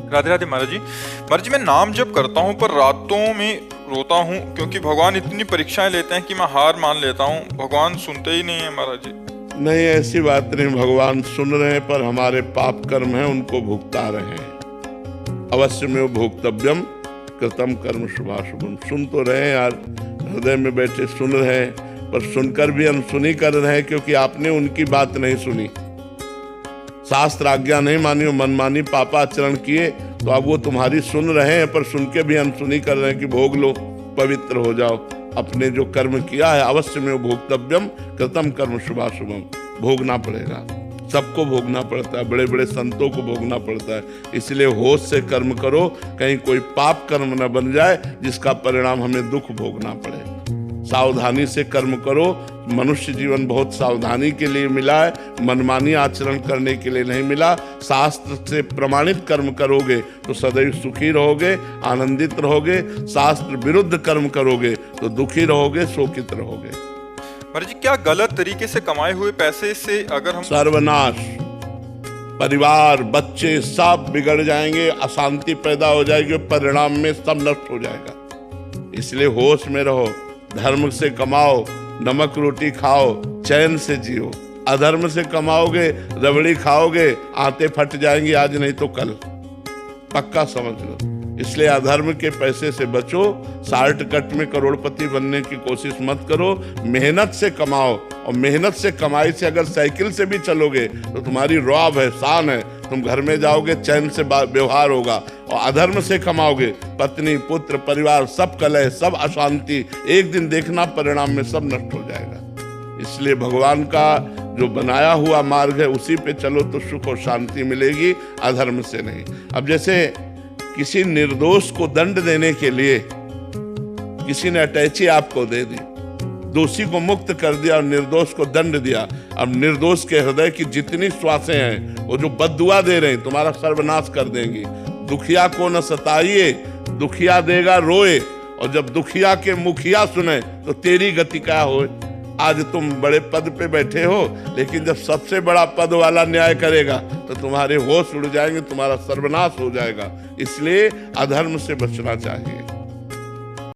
राधे राधे महाराज जी। महाराज जी, मैं नाम जप करता हूँ पर रातों में रोता हूँ क्योंकि भगवान इतनी परीक्षाएं लेते हैं कि मैं हार मान लेता हूँ। भगवान सुनते ही नहीं है महाराज जी। नहीं, ऐसी बात नहीं। भगवान सुन रहे हैं पर हमारे पाप कर्म हैं उनको भुगता रहे हैं। अवश्य में वो भोक्तव्यम कृतम कर्म शुभाशुभम। सुन तो रहे हैं यार, हृदय में बैठे सुन रहे हैं, पर सुनकर भी अनसुनी कर रहे हैं क्योंकि आपने उनकी बात नहीं सुनी, शास्त्र आज्ञा नहीं मानी और मनमानी पापाचरण किए। तो अब वो तुम्हारी सुन रहे हैं पर सुन के भी अनसुनी कर रहे हैं कि भोग लो, पवित्र हो जाओ। अपने जो कर्म किया है अवश्य में भोक्तव्यम कृतम कर्म शुभाशुभम, भोगना पड़ेगा। सबको भोगना पड़ता है, बड़े बड़े संतों को भोगना पड़ता है। इसलिए होश से कर्म करो, कहीं कोई पाप कर्म न बन जाए जिसका परिणाम हमें दुख भोगना पड़े। सावधानी से कर्म करो। मनुष्य जीवन बहुत सावधानी के लिए मिला है, मनमानी आचरण करने के लिए नहीं मिला। शास्त्र से प्रमाणित कर्म करोगे तो सदैव सुखी रहोगे, आनंदित रहोगे। शास्त्र विरुद्ध कर्म करोगे तो दुखी रहोगे, शोकित रहोगे। महाराज जी, क्या गलत तरीके से कमाए हुए पैसे से अगर हम सर्वनाश, परिवार, बच्चे सब बिगड़ जाएंगे, अशांति पैदा हो जाएगी, परिणाम में सब नष्ट हो जाएगा। इसलिए होश में रहो, धर्म से कमाओ, नमक रोटी खाओ, चैन से जियो। अधर्म से कमाओगे, रबड़ी खाओगे, आंतें फट जाएंगी, आज नहीं तो कल, पक्का समझ लो। इसलिए अधर्म के पैसे से बचो। शॉर्टकट में करोड़पति बनने की कोशिश मत करो। मेहनत से कमाओ, और मेहनत से कमाई से अगर साइकिल से भी चलोगे तो तुम्हारी रौब है, शान है। तुम घर में जाओगे, चैन से व्यवहार होगा। और अधर्म से कमाओगे, पत्नी, पुत्र, परिवार सब कलह, सब अशांति, एक दिन देखना परिणाम में सब नष्ट हो जाएगा। इसलिए भगवान का जो बनाया हुआ मार्ग है उसी पे चलो तो सुख और शांति मिलेगी, अधर्म से नहीं। अब जैसे किसी निर्दोष को दंड देने के लिए किसी ने अटैची आपको दे दी, दोषी को मुक्त कर दिया और निर्दोष को दंड दिया। अब निर्दोष के हृदय की जितनी श्वासें हैं वो जो बद्दुआ दे रहे हैं तुम्हारा सर्वनाश कर देंगी। दुखिया को न सताइए, दुखिया देगा रोए, और जब दुखिया के मुखिया सुने तो तेरी गति क्या हो। आज तुम बड़े पद पे बैठे हो, लेकिन जब सबसे बड़ा पद वाला न्याय करेगा तो तुम्हारे होश उड़ जाएंगे, तुम्हारा सर्वनाश हो जाएगा। इसलिए अधर्म से बचना चाहिए।